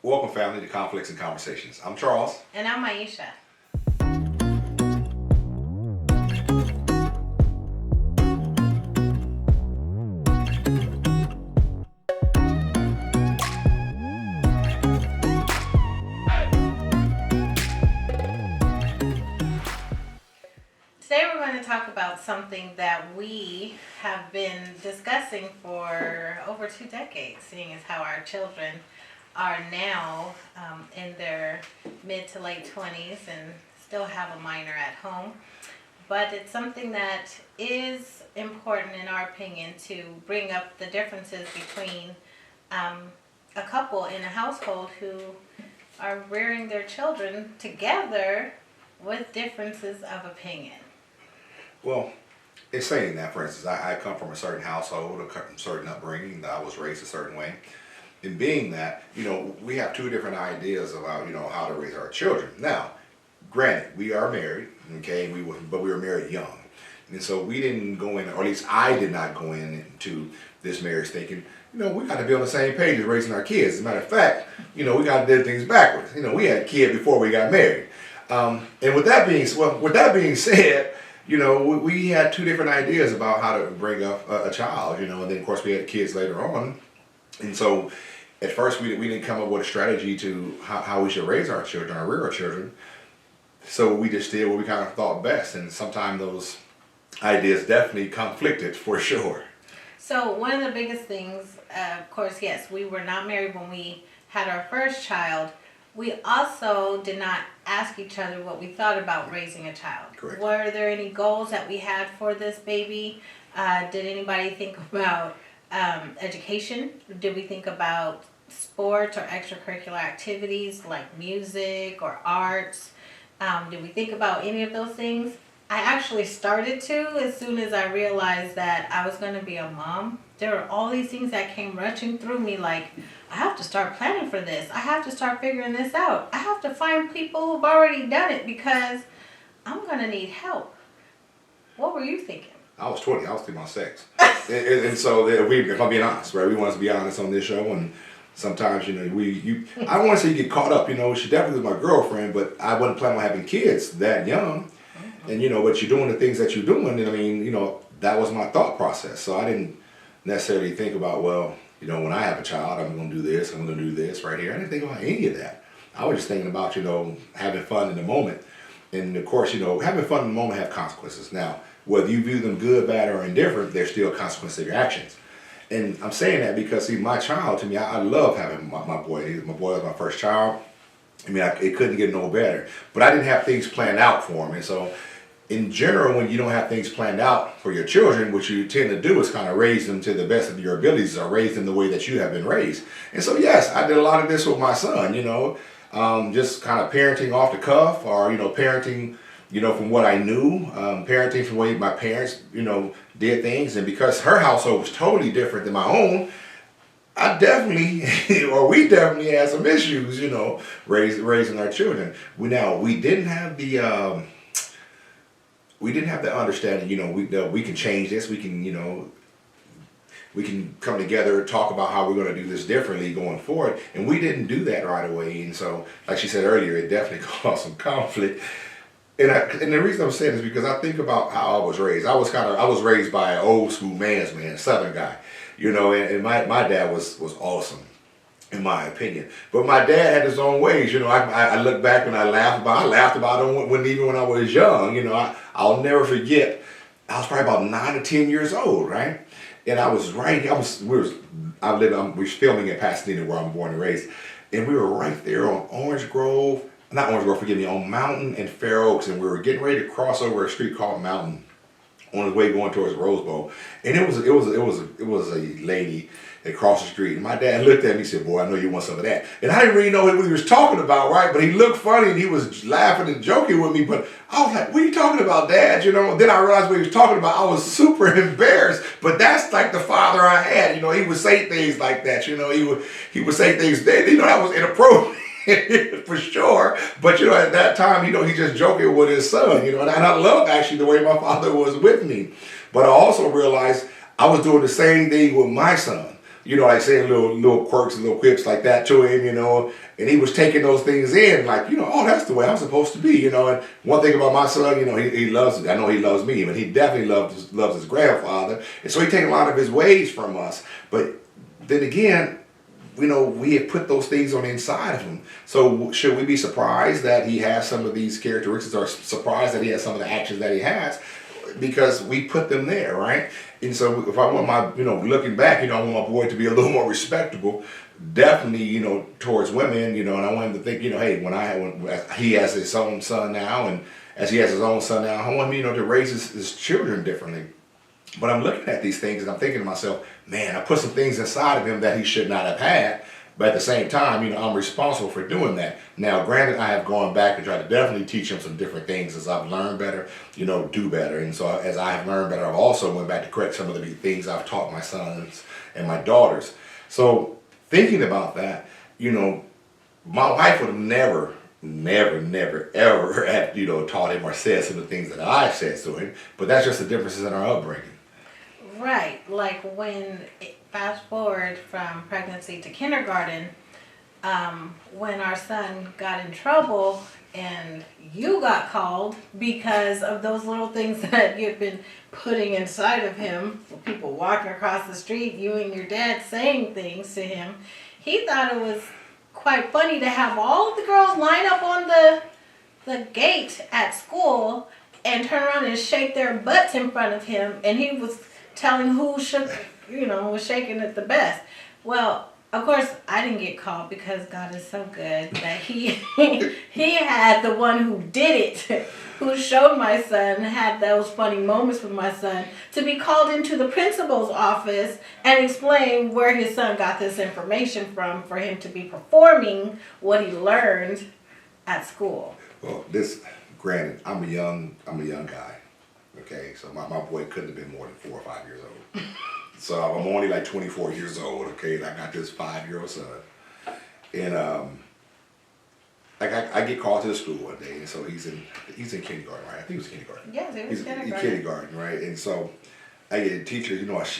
Welcome, family, to Conflicts and Conversations. I'm Charles. And I'm Myhisha. Today we're going to talk about something that we have been discussing for over 2 decades, seeing as how our children are now in their mid to late 20s and still have a minor at home. But it's something that is important, in our opinion, to bring up the differences between a couple in a household who are rearing their children together with differences of opinion. Well, in saying that, for instance, I come from a certain household, a certain upbringing, that I was raised a certain way. In being that, we have two different ideas about, how to raise our children. Now, granted, we are married, okay, but we were married young. And so we didn't go in, or at least I did not go into this marriage thinking, we got to be on the same page as raising our kids. As a matter of fact, we got to do things backwards. We had a kid before we got married. And with that being said, we had two different ideas about how to bring up a child, and then of course we had kids later on. And so at first we didn't come up with a strategy to how we should raise our children, or rear our children. So we just did what we kind of thought best. And sometimes those ideas definitely conflicted for sure. So one of the biggest things, of course, yes, we were not married when we had our first child. We also did not ask each other what we thought about raising a child. Correct. Were there any goals that we had for this baby? Did anybody think about education? Did we think about sports or extracurricular activities like music or arts? Did we think about any of those things? I actually started to as soon as I realized that I was going to be a mom. There were all these things that came rushing through me, like, I have to start planning for this. I have to start figuring this out. I have to find people who've already done it because I'm going to need help. What were you thinking? I was 20. I was thinking about sex. and so if I'm being honest, right, we want to be honest on this show. And sometimes, I don't want to say you get caught up. She definitely was my girlfriend, but I wasn't planning on having kids that young. And, but you're doing the things that you're doing. And, that was my thought process. So I didn't necessarily think about, well, when I have a child, I'm going to do this, I'm going to do this right here. I didn't think about any of that. I was just thinking about, having fun in the moment. And of course, having fun in the moment have consequences. Now, whether you view them good, bad, or indifferent, there's still consequences of your actions. And I'm saying that because, see, my child, to me, I love having my boy. My boy was my first child. It couldn't get no better. But I didn't have things planned out for him. And so, in general, when you don't have things planned out for your children, what you tend to do is kind of raise them to the best of your abilities, or raise them the way that you have been raised. And so, yes, I did a lot of this with my son, just kind of parenting off the cuff, or, parenting, from what I knew, parenting from the way my parents, did things. And because her household was totally different than my own, I definitely, or we definitely had some issues, raising our children. We didn't have the understanding, we can change this. We can come together, talk about how we're going to do this differently going forward. And we didn't do that right away. And so, like she said earlier, it definitely caused some conflict. And the reason I'm saying is because I think about how I was raised. I was raised by an old school man's man, Southern guy, and my dad was awesome, in my opinion. But my dad had his own ways. I look back and I laughed about him even when I was young. I'll never forget. I was probably about 9 or 10 years old, right? And I was right. We were filming in Pasadena, where I'm born and raised, and we were right there on on Mountain and Fair Oaks, and we were getting ready to cross over a street called Mountain on his way going towards Rose Bowl. And it was a lady that crossed the street. And my dad looked at me and said, "Boy, I know you want some of that." And I didn't really know what he was talking about, right? But he looked funny and he was laughing and joking with me. But I was like, "What are you talking about, Dad?" Then I realized what he was talking about. I was super embarrassed. But that's like the father I had. He would say things like that. He would say things that, that was inappropriate. For sure. But at that time, he just joking with his son, and I love actually the way my father was with me. But I also realized I was doing the same thing with my son. like saying little quirks and little quips like that to him, and he was taking those things in, like, oh, that's the way I'm supposed to be, And one thing about my son, he loves, I know he loves me, but he definitely loves his grandfather, and so he takes a lot of his ways from us. But then again, we have put those things on the inside of him. So should we be surprised that he has some of these characteristics, or surprised that he has some of the actions that he has? Because we put them there, right? And so if I want my, looking back, I want my boy to be a little more respectable, definitely, towards women, and I want him to think, hey, when he has his own son now, and as he has his own son now, I want him, to raise his children differently. But I'm looking at these things and I'm thinking to myself, man, I put some things inside of him that he should not have had. But at the same time, I'm responsible for doing that. Now, granted, I have gone back and tried to definitely teach him some different things as I've learned better, do better. And so as I have learned better, I've also went back to correct some of the things I've taught my sons and my daughters. So thinking about that, my wife would have never, ever have, taught him or said some of the things that I said to him. But that's just the differences in our upbringing. Right, like fast forward from pregnancy to kindergarten, when our son got in trouble and you got called because of those little things that you've been putting inside of him, people walking across the street, you and your dad saying things to him, he thought it was quite funny to have all of the girls line up on the gate at school and turn around and shake their butts in front of him, and he was telling who was shaking it the best. Well, of course, I didn't get called because God is so good that he had the one who did it, who showed my son, had those funny moments with my son, to be called into the principal's office and explain where his son got this information from for him to be performing what he learned at school. Well, granted, I'm a young guy. Okay, so my boy couldn't have been more than 4 or 5 years old. So I'm only like 24 years old, okay, and I got this 5-year-old son. And I get called to the school one day, and so he's in kindergarten, right? I think it was kindergarten. Yes, it was kindergarten. In kindergarten, right? And so I get a teacher,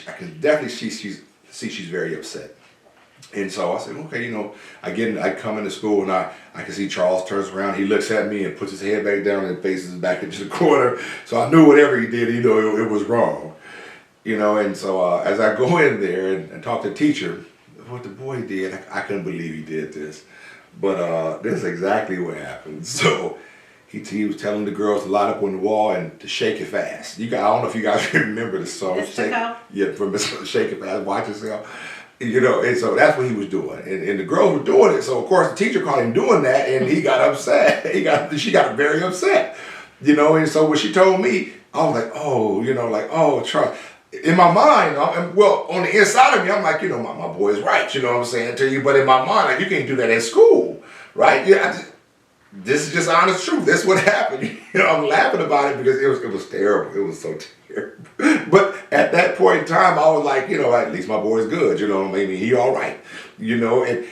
I can definitely see she's very upset. And so I said, okay, I come into school and I can see Charles turns around, he looks at me and puts his head back down and faces back into the corner. So I knew whatever he did, it was wrong. And so as I go in there and talk to the teacher, what the boy did, I couldn't believe he did this. But this is exactly what happened. So he was telling the girls to line up on the wall and to shake it fast. I don't know if you guys remember the song. From Shake It Fast, Watch Yourself. And so that's what he was doing. And the girls were doing it. So, of course, the teacher caught him doing that, and he got upset. She got very upset. And so when she told me, I was like, oh, Charles. In my mind, on the inside of me, I'm like, my boy's right, you know what I'm saying to you. But in my mind, like, you can't do that at school, right? This is just honest truth. That's what happened. I'm laughing about it because it was terrible. It was so terrible. But at that point in time, I was like, at least my boy's good. Maybe he all right. And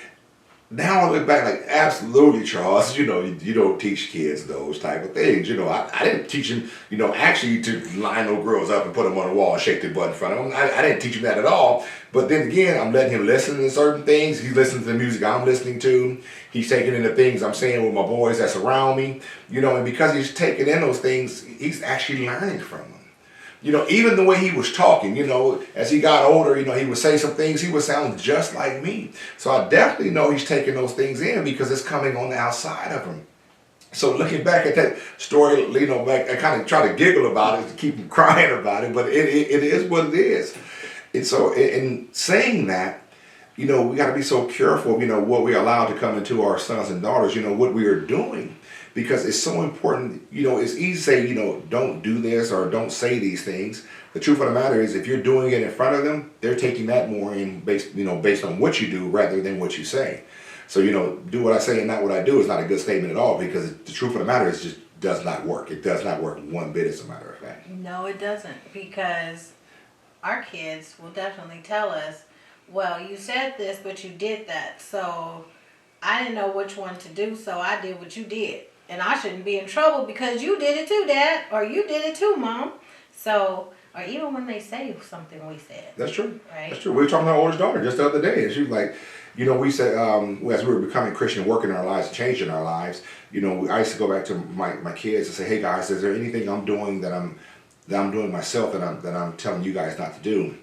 now I look back like, absolutely, Charles. You don't teach kids those type of things. I didn't teach him, actually to line those girls up and put them on the wall and shake their butt in front of them. I didn't teach him that at all. But then again, I'm letting him listen to certain things. He's listening to the music I'm listening to. He's taking in the things I'm saying with my boys that surround me. And because he's taking in those things, he's actually learning from them. Even the way he was talking, as he got older, he would say some things, he would sound just like me. So I definitely know he's taking those things in because it's coming on the outside of him. So looking back at that story, I kind of try to giggle about it to keep him crying about it, but it is what it is. And so in saying that, we got to be so careful, what we allow to come into our sons and daughters, what we are doing. Because it's so important, it's easy to say, don't do this or don't say these things. The truth of the matter is if you're doing it in front of them, they're taking that more in based on what you do rather than what you say. So, do what I say and not what I do is not a good statement at all because the truth of the matter is just does not work. It does not work one bit, as a matter of fact. No, it doesn't, because our kids will definitely tell us, well, you said this, but you did that. So I didn't know which one to do, so I did what you did. And I shouldn't be in trouble because you did it too, Dad, or you did it too, Mom. So, or even when they say something we said. That's true. Right? That's true. We were talking to our oldest daughter just the other day, and she was like, we said, as we were becoming Christian, working our lives, changing our lives, I used to go back to my kids and say, hey guys, is there anything I'm doing that I'm doing myself that I'm telling you guys not to do?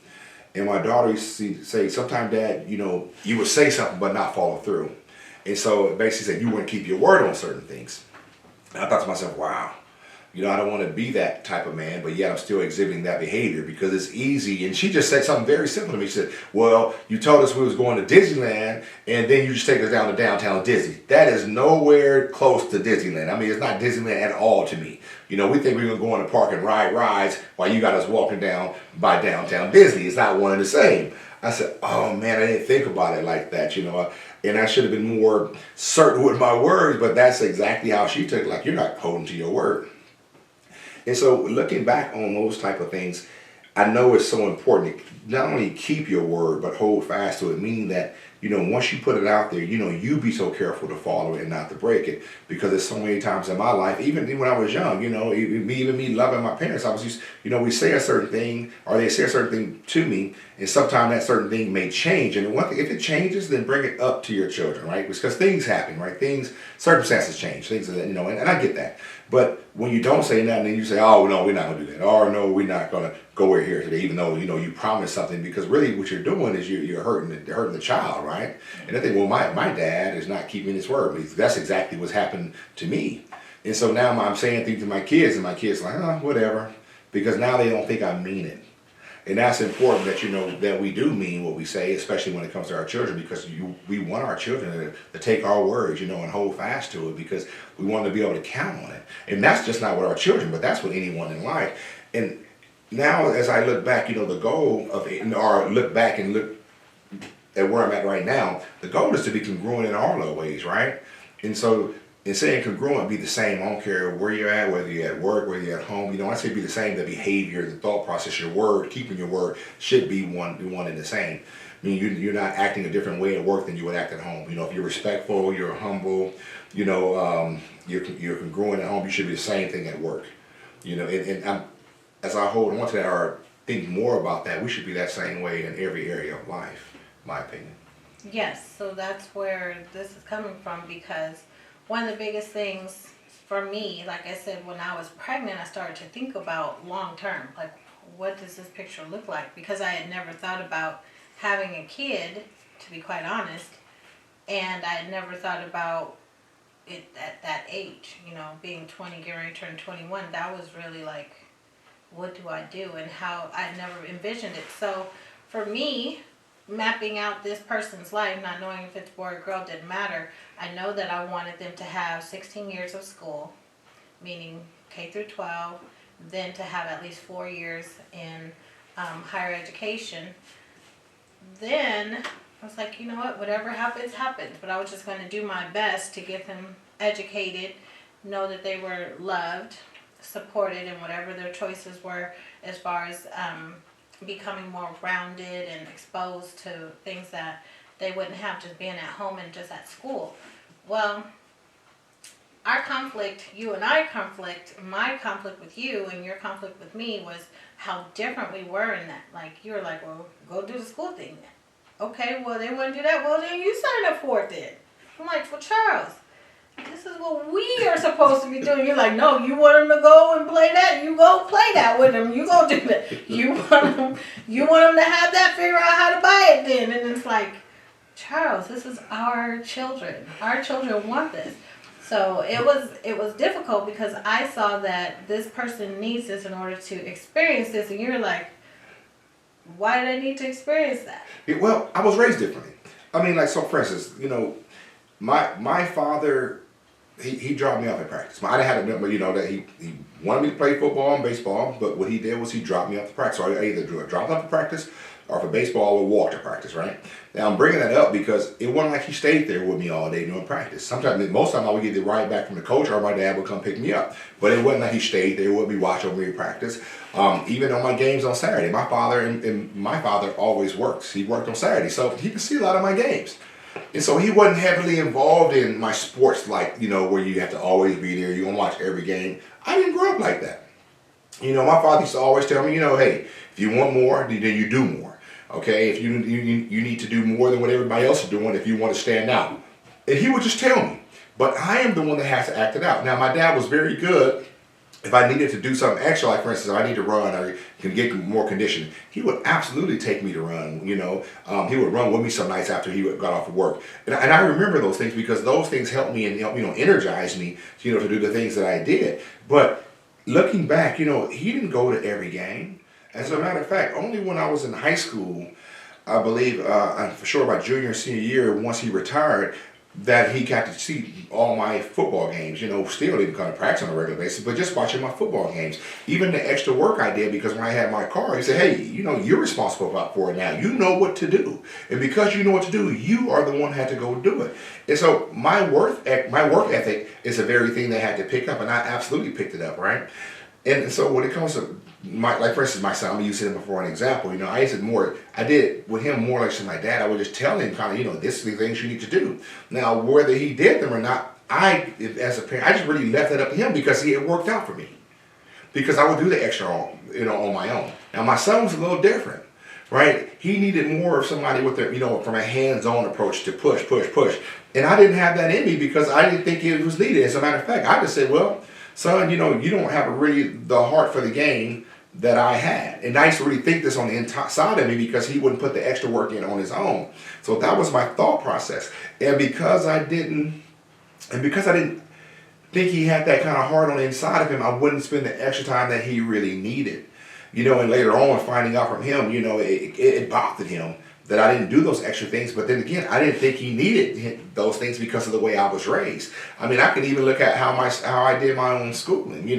And my daughter used to say, sometimes Dad, you would say something but not follow through. And so it basically said you wouldn't keep your word on certain things. And I thought to myself, wow, I don't want to be that type of man, but yet I'm still exhibiting that behavior because it's easy. And she just said something very simple to me. She said, well, you told us we was going to Disneyland, and then you just take us down to downtown Disney. That is nowhere close to Disneyland. I mean, it's not Disneyland at all to me. We think we're going to go in the park and ride rides while you got us walking down by downtown Disney. It's not one and the same. I said, oh man, I didn't think about it like that, and I should have been more certain with my words, but that's exactly how she took it. Like, you're not holding to your word. And so looking back on those type of things, I know it's so important to not only keep your word, but hold fast to it, meaning that, once you put it out there, you be so careful to follow it and not to break it. Because there's so many times in my life, even when I was young, even me loving my parents, I was used, we say a certain thing, or they say a certain thing to me, and sometimes that certain thing may change. And one thing, if it changes, then bring it up to your children, right? Because things happen, right? Circumstances change, things like that, and I get that. But when you don't say nothing, then you say, oh, no, we're not going to do that. Or no, we're not going to go over here today, even though, you promised something. Because really what you're doing is you're hurting the child, right? And I think, well, my dad is not keeping his word. That's exactly what's happened to me. And so now I'm saying things to my kids, and my kids are like, oh, whatever. Because now they don't think I mean it. And that's important that that we do mean what we say, especially when it comes to our children, because we want our children to take our words, and hold fast to it, because we want to be able to count on it. And that's just not with our children, but that's with anyone in life. And now, as I look back, the goal of it, or look back and look at where I'm at right now, the goal is to be congruent in all those ways, right? And so, in saying congruent, be the same. I don't care where you're at, whether you're at work, whether you're at home. I say be the same. The behavior, the thought process, your word, keeping your word should be one and the same. I mean, you're not acting a different way at work than you would act at home. If you're respectful, you're humble, you're congruent at home, you should be the same thing at work. As I hold on to that or think more about that, we should be that same way in every area of life, in my opinion. Yes, so that's where this is coming from, because one of the biggest things for me, like I said, when I was pregnant, I started to think about long term, like, what does this picture look like? Because I had never thought about having a kid, to be quite honest, and I had never thought about it at that age, being 20, getting ready to turn 21. That was really like, what do I do? And how I never envisioned it. So for me, mapping out this person's life, not knowing if it's boy or girl, didn't matter. I know that I wanted them to have 16 years of school, meaning K through 12, then to have at least 4 years in higher education. Then I was like, you know what, whatever happens, happens. But I was just going to do my best to get them educated, know that they were loved, supported in whatever their choices were, as far as becoming more rounded and exposed to things that they wouldn't have just being at home and just at school. Well, our conflict, you and I conflict, my conflict with you and your conflict with me was how different we were in that. Like, you were like, well, go do the school thing then. Okay, well, they wouldn't do that. Well, then you sign up for it then. I'm like, well, Charles, this is what we are supposed to be doing. You're like, no, you want them to go and play that? You go play that with them. You go do that. You want them to have that, figure out how to buy it then. And it's like, Charles, this is our children. Our children want this. So it was difficult, because I saw that this person needs this in order to experience this. And you're like, why do they need to experience that? Well, I was raised differently. I mean, like, so for instance, my father, he dropped me off at practice. I didn't have to, that he wanted me to play football and baseball, but what he did was he dropped me off to practice. So I either dropped off to practice, or for baseball, I would walk to practice, right? Now, I'm bringing that up because it wasn't like he stayed there with me all day doing practice. Sometimes, most of the time, I would get the ride back from the coach, or my dad would come pick me up. But it wasn't like he stayed there with me, watch over me practice. Even on my games on Saturday, my father always works. He worked on Saturday, so he could see a lot of my games. And so he wasn't heavily involved in my sports, like, where you have to always be there, you want to watch every game. I didn't grow up like that. My father used to always tell me, hey, if you want more, then you do more. Okay, if you need to do more than what everybody else is doing if you want to stand out. And he would just tell me. But I am the one that has to act it out. Now, my dad was very good. If I needed to do something extra, like for instance, if I need to run or can get more conditioning, he would absolutely take me to run. He would run with me some nights after he got off of work, and I remember those things because those things helped me and helped energize me, to do the things that I did. But looking back, he didn't go to every game. As a matter of fact, only when I was in high school, I believe, for sure my junior and senior year, once he retired, that he got to see all my football games, still didn't come to practice on a regular basis, but just watching my football games. Even the extra work I did, because when I had my car, he said, hey, you're responsible for it now. You know what to do. And because you know what to do, you are the one who had to go do it. And so my work ethic is the very thing they had to pick up, and I absolutely picked it up, right? And so when it comes to for instance, my son, I'm using him for an example. I did with him more like my dad. I would just tell him kind of, this is the things you need to do. Now, whether he did them or not, as a parent, I just really left that up to him because it worked out for me. Because I would do the extra on my own. Now, my son was a little different, right? He needed more of somebody with from a hands-on approach to push. And I didn't have that in me because I didn't think it was needed. As a matter of fact, I just said, well, son, you don't have really the heart for the game that I had. And I used to really think this on the inside of me because he wouldn't put the extra work in on his own. So that was my thought process. And because I didn't think he had that kind of heart on the inside of him, I wouldn't spend the extra time that he really needed. And later on, finding out from him, it bothered him that I didn't do those extra things. But then again, I didn't think he needed those things because of the way I was raised. I mean, I can even look at how I did my own schooling.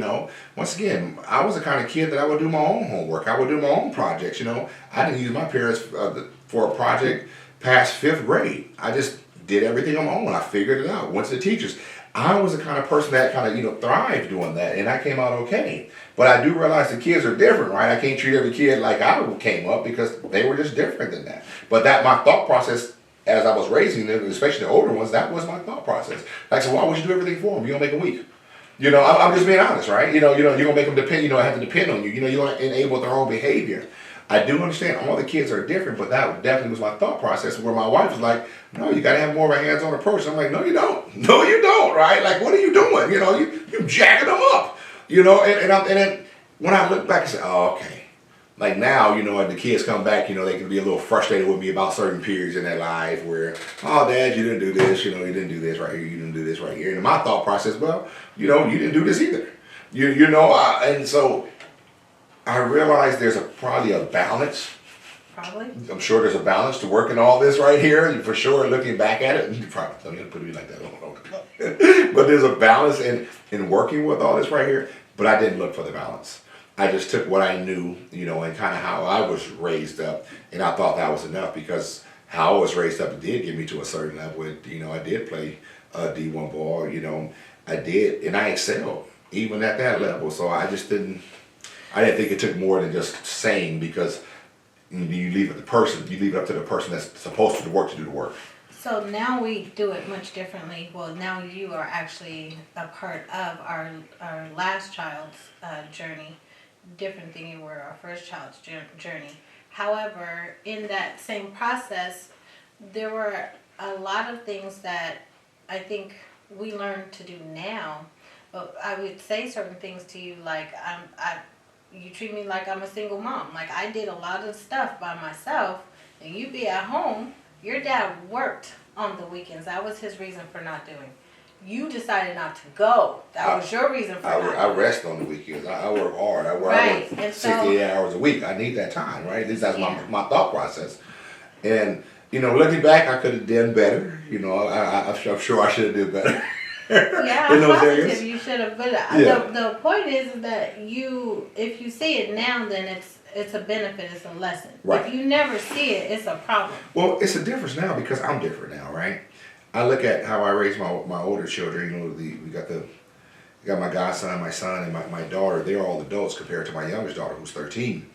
Once again, I was the kind of kid that I would do my own homework. I would do my own projects. I didn't use my parents for a project past 5th grade. I just did everything on my own. I figured it out. Went to the teachers. I was the kind of person that kind of thrived doing that, and I came out okay. But I do realize the kids are different, right? I can't treat every kid like I came up because they were just different than that. But my thought process as I was raising them, especially the older ones, that was my thought process. Like, so why would you do everything for them? You're gonna make them weak. I'm just being honest, right? You're gonna make them depend. Have to depend on you. You're gonna enable their own behavior. I do understand all the kids are different, but that definitely was my thought process. Where my wife was like, "No, you got to have more of a hands-on approach." I'm like, "No, you don't. No, you don't. Right? Like, what are you doing? You jacking them up. And then when I look back and say, "Oh, okay." Like now, as the kids come back, they can be a little frustrated with me about certain periods in their life where, "Oh, Dad, you didn't do this. You didn't do this right here. You didn't do this right here." And my thought process, well, you didn't do this either. And so I realize there's probably a balance. Probably. I'm sure there's a balance to working all this right here. For sure, looking back at it, you probably don't even put me like that. But there's a balance in working with all this right here. But I didn't look for the balance. I just took what I knew, and kind of how I was raised up, and I thought that was enough because how I was raised up did get me to a certain level. I did play D1 ball. I did, and I excelled even at that level. So I didn't think it took more than just saying because you leave it up to the person that's supposed to do the work. So now we do it much differently. Well, now you are actually a part of our last child's journey, different than you were our first child's journey. However, in that same process, there were a lot of things that I think we learn to do now. But I would say certain things to you like you treat me like I'm a single mom. Like I did a lot of stuff by myself, and you be at home. Your dad worked on the weekends. That was his reason for not doing. You decided not to go. That was your reason for not. I rest on the weekends. I work hard. I work 68 hours a week. I need that time, right? At least that's my thought process. And looking back, I could have done better. I'm sure I should have done better. Yeah, I'm positive you should have. But the point is that if you see it now, then it's a benefit, it's a lesson. Right. If you never see it, it's a problem. Well, it's a difference now because I'm different now, right? I look at how I raise my older children. We got my godson, my son, and my daughter. They're all adults compared to my youngest daughter, who's 13.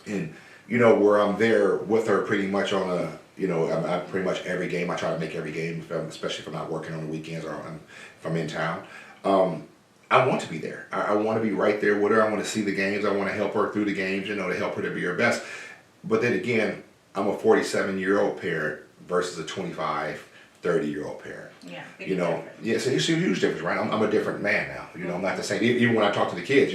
And where I'm there with her pretty much on I'm pretty much every game. I try to make every game, especially if I'm not working on the weekends or if I'm in town. I want to be there. I want to be right there with her. I want to see the games. I want to help her through the games, to help her to be her best. But then again, I'm a 47-year-old parent versus a 25, 30-year-old parent. Yeah, Yeah, so it's a huge difference, right? I'm a different man now. I'm not the same. Even when I talk to the kids,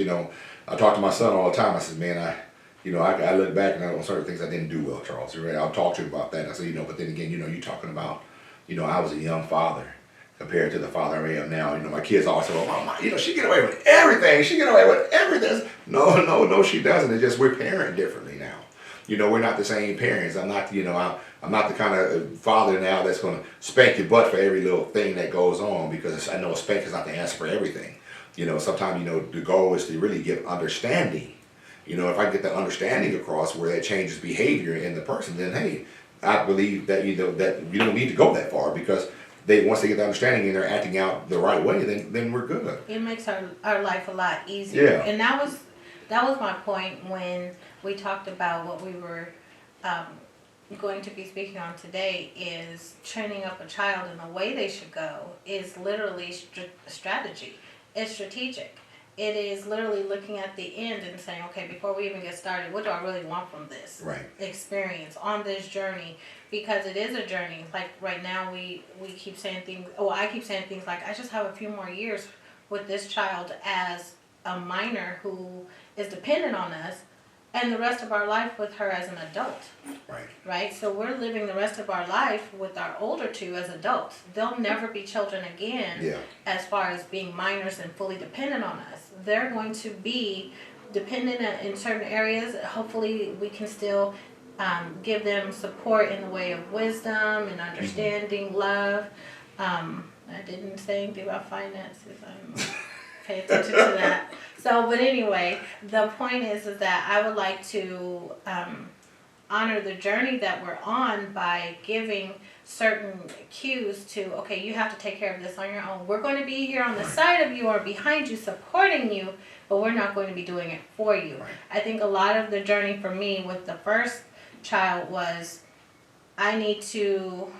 I talk to my son all the time. I said, man, I look back and on certain things I didn't do well, Charles. Right? I'll talk to him about that. And I say, but then again, you're talking about, I was a young father compared to the father I am now. My kids always say, well, Mama, she get away with everything. She get away with everything. No, she doesn't. It's just we're parenting differently now. We're not the same parents. I'm not, I'm not the kind of father now that's going to spank your butt for every little thing that goes on, because I know a spank is not the answer for everything. Sometimes, the goal is to really give understanding. If I get the understanding across where that changes behavior in the person, then hey, I believe that, that you don't need to go that far, because once they get the understanding and they're acting out the right way, then we're good. It makes our life a lot easier. Yeah. And that was my point when we talked about what we were going to be speaking on today, is training up a child in the way they should go is literally strategy. It's strategic. It is literally looking at the end and saying, okay, before we even get started, what do I really want from this experience on this journey? Because it is a journey. Like right now, we keep saying things. Oh, I keep saying things like, I just have a few more years with this child as a minor who is dependent on us, and the rest of our life with her as an adult. Right? So we're living the rest of our life with our older two as adults. They'll never be children again as far as being minors and fully dependent on us. They're going to be dependent in certain areas. Hopefully we can still give them support in the way of wisdom and understanding, love. I didn't say anything about finances. Pay attention to that. So, but anyway, the point is that I would like to honor the journey that we're on by giving certain cues to, okay, you have to take care of this on your own. We're going to be here on the side of you or behind you, supporting you, but we're not going to be doing it for you. I think a lot of the journey for me with the first child was, I need to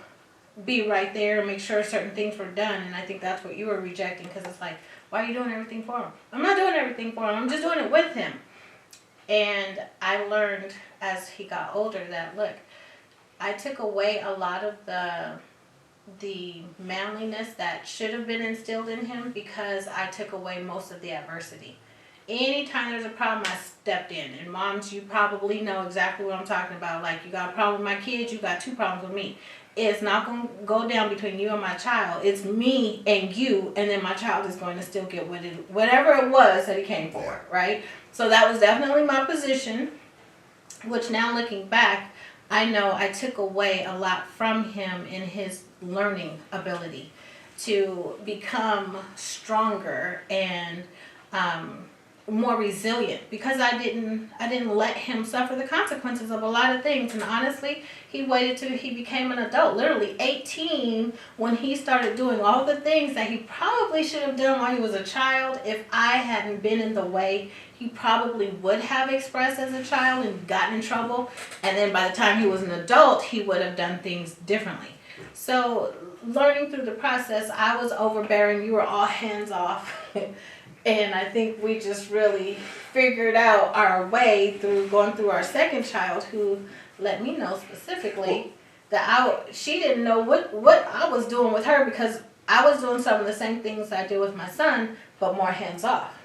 be right there and make sure certain things were done. And I think that's what you were rejecting, because it's like, why are you doing everything for him? I'm not doing everything for him. I'm just doing it with him. And I learned as he got older that, look, I took away a lot of the manliness that should have been instilled in him, because I took away most of the adversity. Anytime there's a problem, I stepped in. And moms, you probably know exactly what I'm talking about. Like, you got a problem with my kids, you got 2 problems with me. It's not going to go down between you and my child. It's me and you, and then my child is going to still get with it, whatever it was that he came for, right? So that was definitely my position, which now looking back, I know I took away a lot from him in his learning ability to become stronger and more resilient, because I didn't let him suffer the consequences of a lot of things. And honestly, he waited till he became an adult, literally 18, when he started doing all the things that he probably should have done while he was a child. If I hadn't been in the way he probably would have expressed as a child and gotten in trouble, and then by the time he was an adult, he would have done things differently. So learning through the process, I was overbearing, you were all hands off. And I think we just really figured out our way through going through our second child, who let me know specifically that she didn't know what I was doing with her, because I was doing some of the same things I do with my son, but more hands off.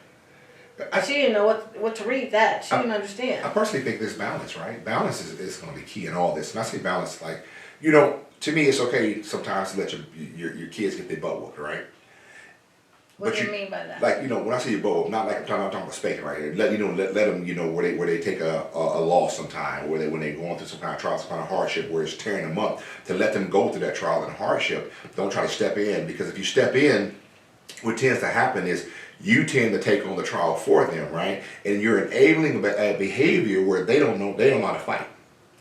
She didn't know what to read that. She didn't understand. I personally think there's balance, right? Balance is going to be key in all this. And I say balance, like, to me, it's okay sometimes to let your kids get their butt whooped, right? What do you mean by that? Like, when I say your butt, not like I'm talking about spanking right here. Let them, where they take a loss sometime, when they're going through some kind of trial, some kind of hardship where it's tearing them up, to let them go through that trial and hardship. Don't try to step in, because if you step in, what tends to happen is you tend to take on the trial for them, right? And you're enabling a behavior where they don't know how to fight.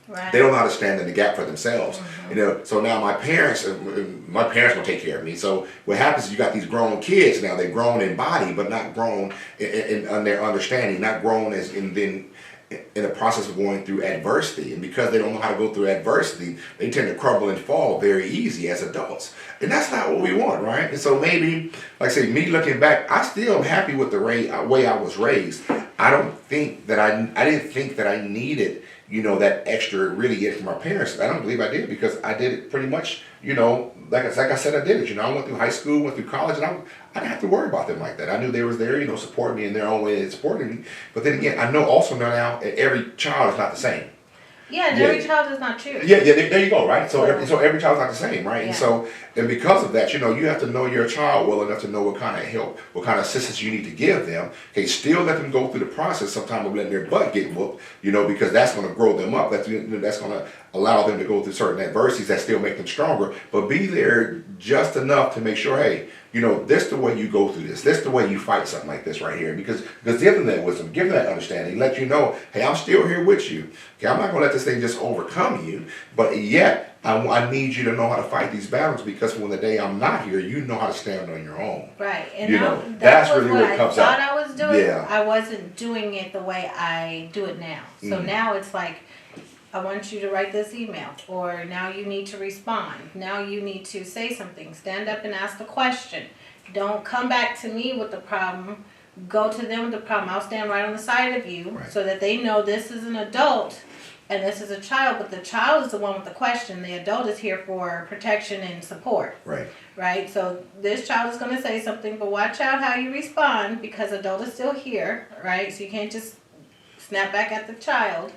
Right. They don't know how to stand in the gap for themselves. Mm-hmm. So now my parents will take care of me. So what happens is you got these grown kids now. They're grown in body, but not grown in their understanding. Not grown as in then in the process of going through adversity. And because they don't know how to go through adversity, they tend to crumble and fall very easy as adults. And that's not what we want, right? And so maybe, like I say, me looking back, I still am happy with the way I was raised. I don't think that I didn't think that I needed, that extra really yet from my parents. I don't believe I did, because I did it pretty much, like I said, I did it. I went through high school, went through college, and I didn't have to worry about them like that. I knew they was there, supporting me in their own way and supporting me. But then again, I know also now every child is not the same. Yeah, and every child is not true. Yeah, there you go, right? So every child's not the same, right? Yeah. And because of that, you have to know your child well enough to know what kind of help, what kind of assistance you need to give them. Okay, still let them go through the process sometimes of letting their butt get whooped, because that's going to grow them up. That's going to allow them to go through certain adversities that still make them stronger. But be there just enough to make sure, hey, this is the way you go through this. This is the way you fight something like this right here. Because give them that wisdom, give them that understanding, let you know, hey, I'm still here with you. Okay, I'm not going to let this thing just overcome you, but yet I need you to know how to fight these battles, because when the day I'm not here, you know how to stand on your own. Right, and that's really what it comes out. I thought I was doing. Yeah. I wasn't doing it the way I do it now. So now it's like, I want you to write this email, or now you need to respond. Now you need to say something. Stand up and ask the question. Don't come back to me with the problem. Go to them with the problem. I'll stand right on the side of you, so that they know this is an adult and this is a child, but the child is the one with the question. The adult is here for protection and support. Right. Right? So this child is going to say something, but watch out how you respond, because adult is still here, right? So you can't just snap back at the child.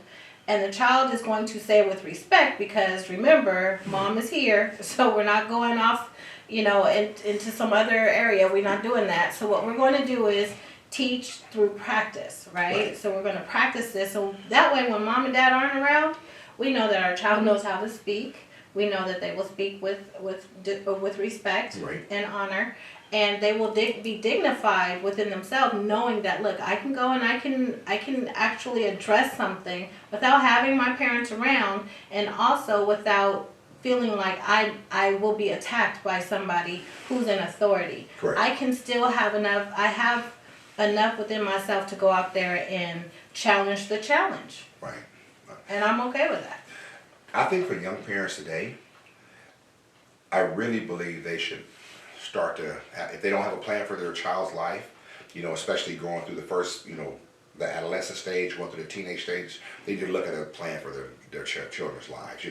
And the child is going to say it with respect, because remember, mom is here, so we're not going off, into some other area. We're not doing that. So what we're going to do is teach through practice, right? So we're going to practice this. So that way, when mom and dad aren't around, we know that our child knows how to speak. We know that they will speak with respect and honor. And they will be dignified within themselves, knowing that, look, I can go and I can actually address something without having my parents around, and also without feeling like I will be attacked by somebody who's in authority. Correct. I can still have enough. I have enough within myself to go out there and challenge the challenge. Right. And I'm okay with that. I think for young parents today, I really believe they should start to have, if they don't have a plan for their child's life, especially going through the first, the adolescent stage, going through the teenage stage, they need to look at a plan for their children's lives,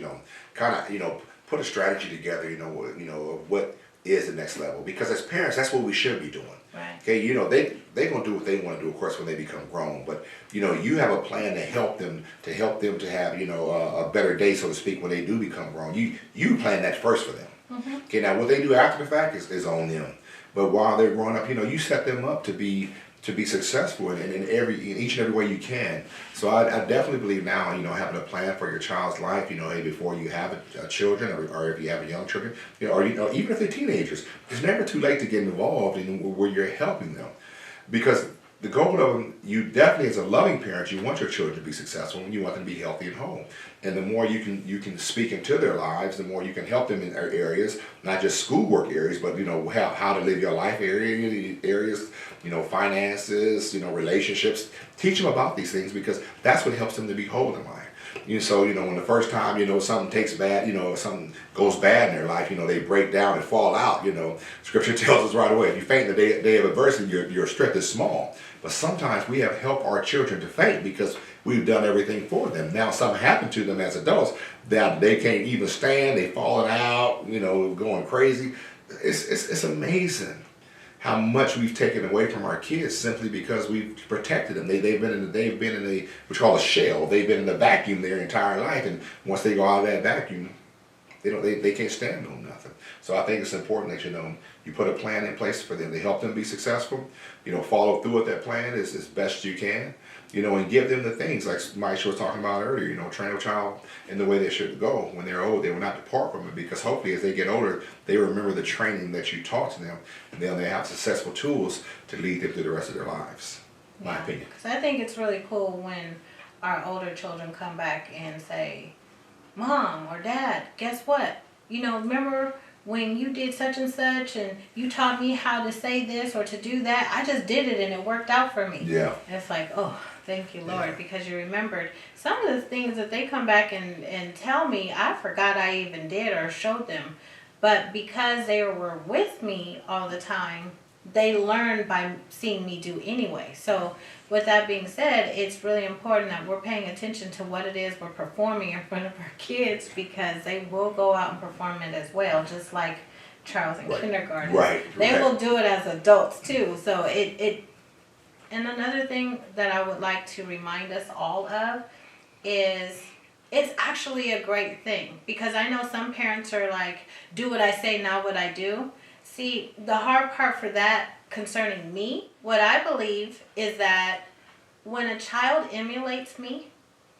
kind of, put a strategy together, of what is the next level. Because as parents, that's what we should be doing. Right. Okay, they're going to do what they want to do, of course, when they become grown. But, you have a plan to help them to have, a better day, so to speak, when they do become grown. You plan that first for them. Mm-hmm. Okay, now what they do after the fact is on them. But while they're growing up, you set them up to be successful in each and every way you can. So I definitely believe now, having a plan for your child's life, hey, before you have children, or if you have young children, or even if they're teenagers, it's never too late to get involved in where you're helping them. Because the goal of them, you definitely, as a loving parent, you want your children to be successful, and you want them to be healthy at home. And the more you can speak into their lives, the more you can help them in their areas, not just schoolwork areas, but how to live your life areas, finances, relationships. Teach them about these things, because that's what helps them to be whole in life. So when the first time something takes bad, something goes bad in their life, they break down and fall out. Scripture tells us right away, if you faint in the day of adversity, your strength is small. But sometimes we have helped our children to faint because we've done everything for them. Now something happened to them as adults that they can't even stand. They've fallen out, going crazy. It's amazing how much we've taken away from our kids simply because we've protected them. They've been in a what you call a shell. They've been in a vacuum their entire life, and once they go out of that vacuum, they can't stand on nothing. So I think it's important that you put a plan in place for them to help them be successful. Follow through with that plan as best you can. And give them the things like Myhisha was talking about earlier. Train a child in the way they should go. When they're old, they will not depart from it, because hopefully as they get older, they remember the training that you taught to them, and then they have successful tools to lead them through the rest of their lives. My opinion. Because I think it's really cool when our older children come back and say, "Mom or Dad, guess what? Remember when you did such and such, and you taught me how to say this or to do that? I just did it and it worked out for me." Yeah. And it's like, oh, Thank you, Lord, because you remembered some of the things that they come back and tell me, I forgot I even did or showed them. But because they were with me all the time, they learn by seeing me do anyway. So with that being said, it's really important that we're paying attention to what it is we're performing in front of our kids, because they will go out and perform it as well, just like Charles in kindergarten. They will do it as adults too. So it and another thing that I would like to remind us all of is it's actually a great thing, because I know some parents are like, do what I say, not what I do. See, the hard part for that concerning me, what I believe is that when a child emulates me,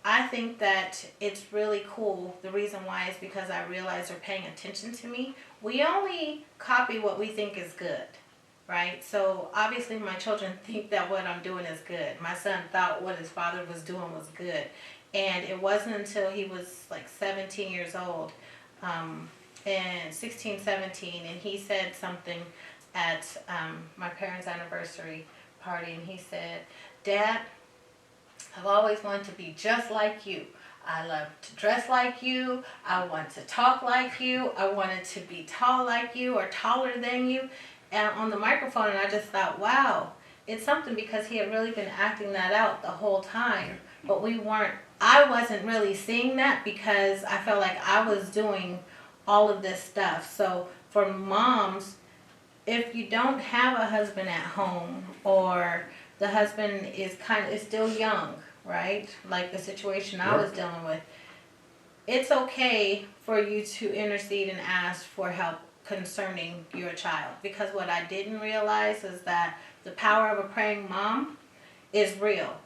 I think that it's really cool. The reason why is because I realize they're paying attention to me. We only copy what we think is good, right? So obviously my children think that what I'm doing is good. My son thought what his father was doing was good. And it wasn't until he was like 17 years old, and 16, 17, and he said something at my parents' anniversary party, and he said, Dad, I've always wanted to be just like you. I love to dress like you. I want to talk like you. I wanted to be tall like you or taller than you. And on the microphone, and I just thought, wow, it's something, because he had really been acting that out the whole time. But I wasn't really seeing that, because I felt like I was doing all of this stuff. So for moms, if you don't have a husband at home, or the husband is still young, right? Like the situation I was dealing with, it's okay for you to intercede and ask for help concerning your child. Because what I didn't realize is that the power of a praying mom is real.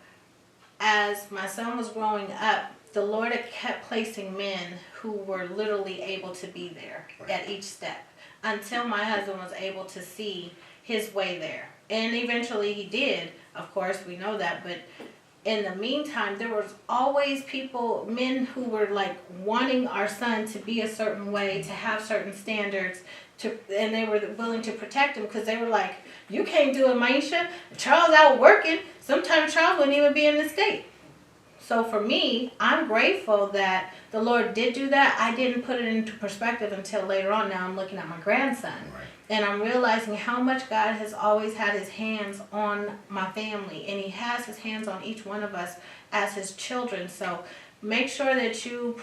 As my son was growing up, the Lord had kept placing men who were literally able to be there at each step, until my husband was able to see his way there. And eventually he did, of course, we know that, but in the meantime, there was always men who were like wanting our son to be a certain way, to have certain standards, and they were willing to protect him, because they were like, you can't do it, Myhisha. Charles out working. Sometimes Charles wouldn't even be in the state. So for me, I'm grateful that the Lord did do that. I didn't put it into perspective until later on. Now I'm looking at my grandson. And I'm realizing how much God has always had his hands on my family. And he has his hands on each one of us as his children. So make sure that you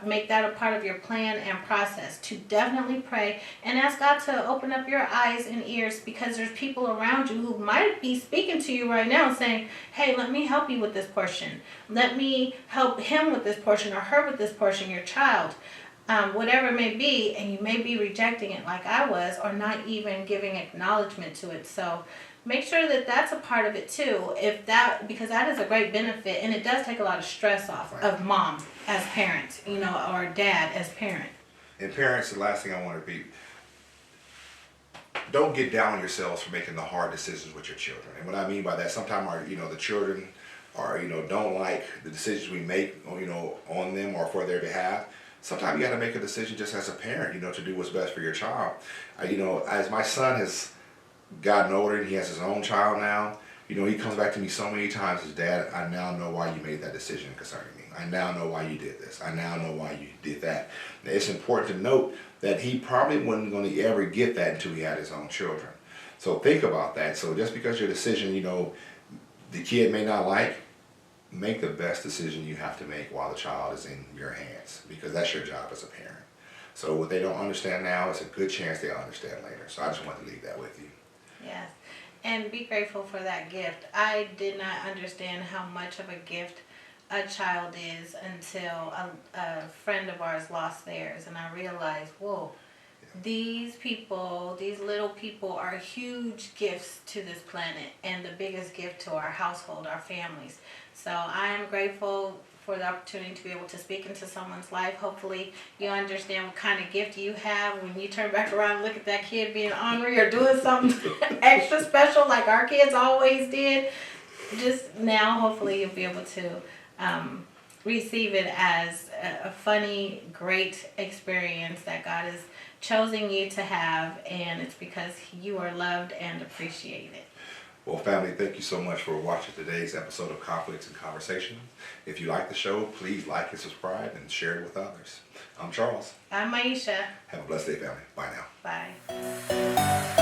make that a part of your plan and process, to definitely pray and ask God to open up your eyes and ears, because there's people around you who might be speaking to you right now saying, hey, let me help you with this portion. Let me help him with this portion, or her with this portion, your child. Whatever it may be, and you may be rejecting it like I was, or not even giving acknowledgement to it. So make sure that that's a part of it too, because that is a great benefit, and it does take a lot of stress off of mom as parents, or dad as parent. And parents, the last thing I want to be, don't get down on yourselves for making the hard decisions with your children. And what I mean by that, sometimes the children don't like the decisions we make, on them or for their behalf. Sometimes you got to make a decision just as a parent, to do what's best for your child. As my son has gotten older and he has his own child now, he comes back to me so many times as, Dad, I now know why you made that decision concerning me. I now know why you did this. I now know why you did that. Now, it's important to note that he probably wasn't going to ever get that until he had his own children. So think about that. So just because your decision, the kid may not like, make the best decision you have to make while the child is in your hands, because that's your job as a parent. So what they don't understand now, it's a good chance they'll understand later. So I just want to leave that with you. Yes, and be grateful for that gift. I did not understand how much of a gift a child is until a friend of ours lost theirs, and I realized, whoa, these little people are huge gifts to this planet, and the biggest gift to our household, our families. So I am grateful for the opportunity to be able to speak into someone's life. Hopefully you understand what kind of gift you have when you turn back around and look at that kid being ornery or doing something extra special like our kids always did. Just now, hopefully you'll be able to receive it as a funny, great experience that God has chosen you to have, and it's because you are loved and appreciated. Well, family, thank you so much for watching today's episode of Conflicts and Conversations. If you like the show, please like and subscribe and share it with others. I'm Charles. I'm Myhisha. Have a blessed day, family. Bye now. Bye.